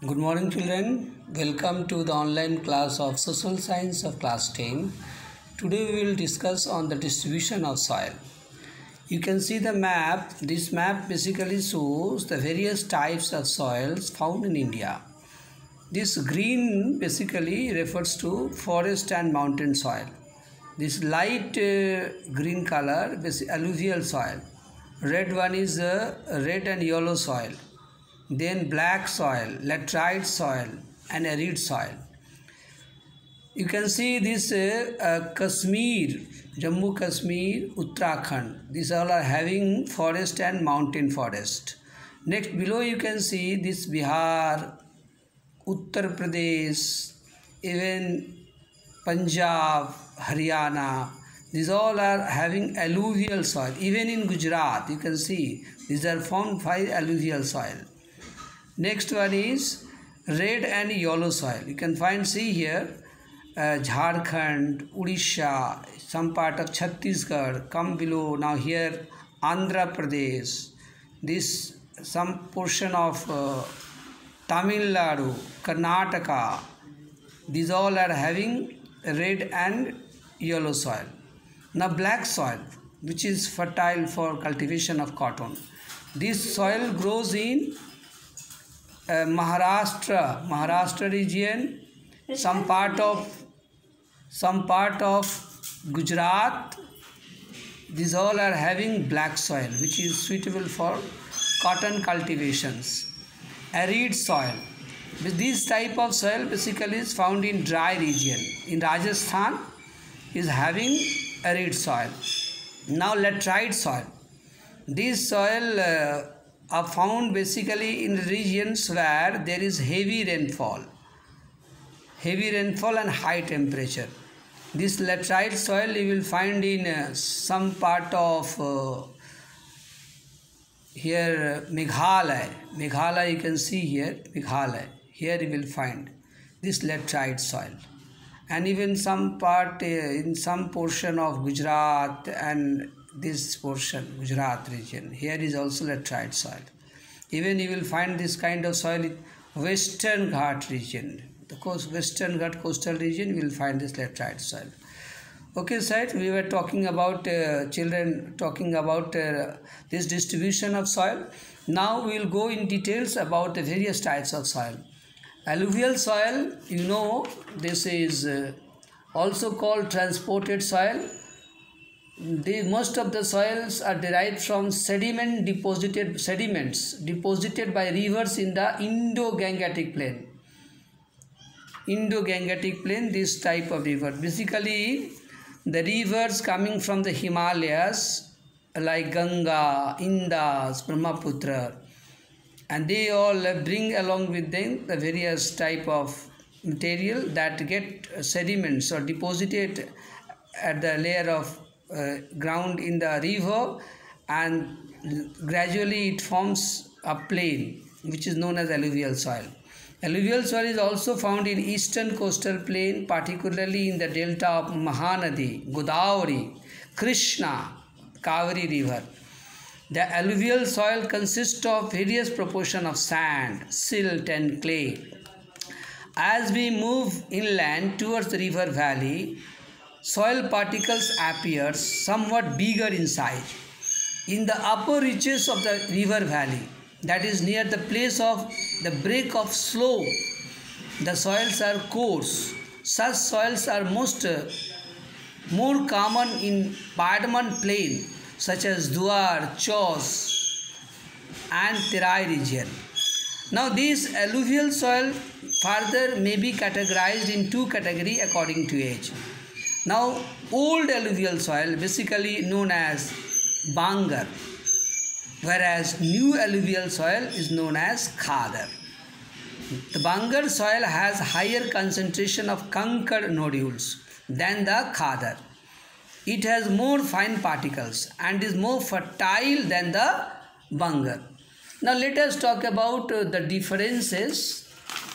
Good morning, children. Welcome to the online class of Social Science of class 10. Today we will discuss on the distribution of soil. You can see the map. This map basically shows the various types of soils found in India. This green basically refers to forest and mountain soil. This light green color is alluvial soil. Red one is red and yellow soil. Then black soil, laterite soil and arid soil. You can see this Kashmir, Jammu Kashmir, Uttarakhand. These all are having forest and mountain forest. Next below you can see this Bihar, Uttar Pradesh, even Punjab, Haryana. These all are having alluvial soil. Even in Gujarat you can see these are found by alluvial soil. Next one is red and yellow soil. You can see here Jharkhand, Odisha, some part of Chhattisgarh. Come below now here Andhra Pradesh. This some portion of Tamil Nadu, Karnataka. These all are having red and yellow soil. Now black soil, which is fertile for cultivation of cotton. This soil grows in Maharashtra region, some part of Gujarat. These all are having black soil, which is suitable for cotton cultivations. Arid soil. This type of soil basically is found in dry region. In Rajasthan is having arid soil. Now laterite soil. This soil are found basically in regions where there is heavy rainfall and high temperature. This laterite soil you will find in some part of here Meghalaya you can see here Meghalaya. Here you will find this laterite soil, and even some part in some portion of Gujarat and this portion Gujarat region, here is also laterite soil. Even you will find this kind of soil in Western Ghat region, the Western Ghat coastal region. You will find this laterite soil. Okay, sir, we were talking about children talking about this distribution of soil. Now we will go in details about the various types of soil. Alluvial soil, you know, this is also called transported soil. Most of the soils are derived from sediments deposited by rivers in the Indo-Gangetic plain. This type of river. Basically, the rivers coming from the Himalayas like Ganga, Indus, Brahmaputra, and they all bring along with them the various type of material that get sediments or deposited at the layer of ground in the river, and gradually it forms a plain which is known as alluvial soil. Alluvial soil is also found in eastern coastal plain, particularly in the delta of Mahanadi, Godavari, Krishna, Kaveri river. The alluvial soil consists of various proportion of sand, silt and clay. As we move inland towards the river valley, soil particles appear somewhat bigger in size. In the upper reaches of the river valley, that is near the place of the break of slope, the soils are coarse. Such soils are more common in Badman plain, such as Duar, Chos and Terai region. Now these alluvial soil further may be categorized in two categories according to age. Now old alluvial soil basically known as Bangar, whereas new alluvial soil is known as Khadar. The Bangar soil has higher concentration of conker nodules than the Khadar. It has more fine particles and is more fertile than the Bangar. Now let us talk about the differences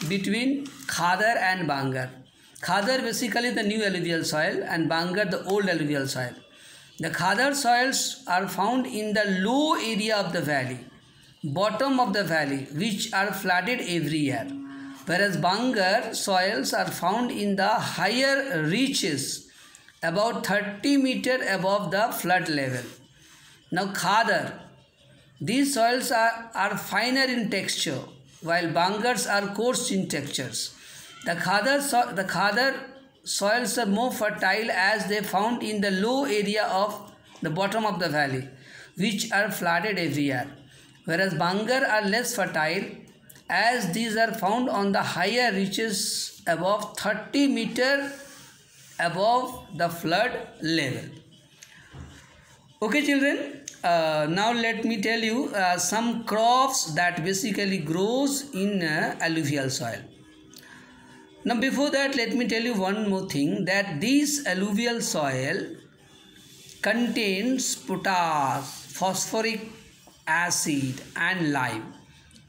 between Khadar and Bangar. Khadar basically the new alluvial soil and Bangar the old alluvial soil. The Khadar soils are found in the low area of the valley, bottom of the valley, which are flooded every year. whereas Bangar soils are found in the higher reaches, about 30 meters above the flood level. Now Khadar, these soils are finer in texture, while Bangars are coarse in textures. The Khadar soils are more fertile as they found in the low area of the bottom of the valley, which are flooded every year, whereas Bangar are less fertile as these are found on the higher reaches above 30 meters above the flood level. Okay children, now let me tell you some crops that basically grows in alluvial soil. Now before that, let me tell you one more thing, that this alluvial soil contains potash, phosphoric acid and lime,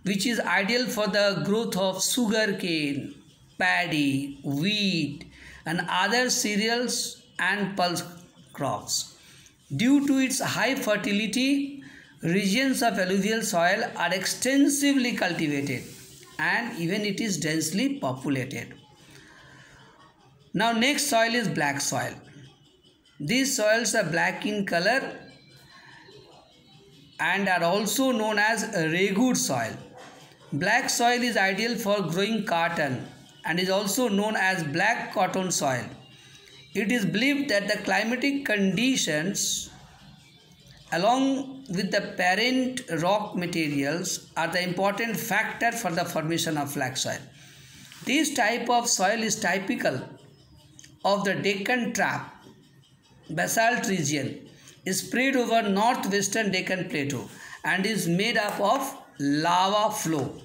which is ideal for the growth of sugarcane, paddy, wheat and other cereals and pulse crops. Due to its high fertility, regions of alluvial soil are extensively cultivated and even it is densely populated. Now next soil is black soil. These soils are black in color and are also known as Regur soil. Black soil is ideal for growing cotton and is also known as black cotton soil. It is believed that the climatic conditions along with the parent rock materials are the important factor for the formation of black soil. This type of soil is typical of the Deccan Trap basalt region, is spread over northwestern Deccan Plateau and is made up of lava flow.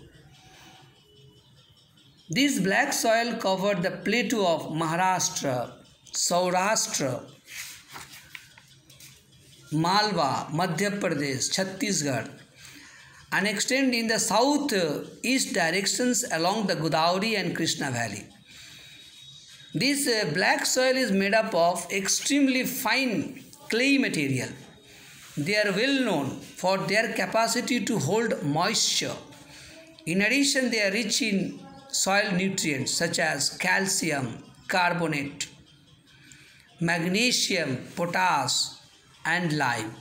This black soil covered the plateau of Maharashtra, Saurashtra, Malwa, Madhya Pradesh, Chhattisgarh, and extend in the south-east directions along the Godavari and Krishna Valley. This black soil is made up of extremely fine clay material. They are well known for their capacity to hold moisture. In addition, they are rich in soil nutrients such as calcium, carbonate, magnesium, potash, and lime.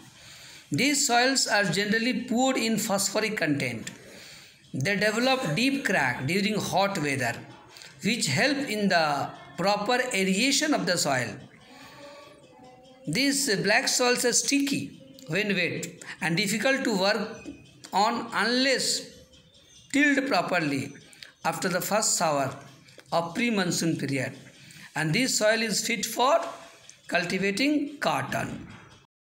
These soils are generally poor in phosphoric content. They develop deep crack during hot weather, which help in the proper aeration of the soil. These black soils are sticky when wet and difficult to work on unless tilled properly after the first shower of pre-monsoon period. And this soil is fit for cultivating cotton.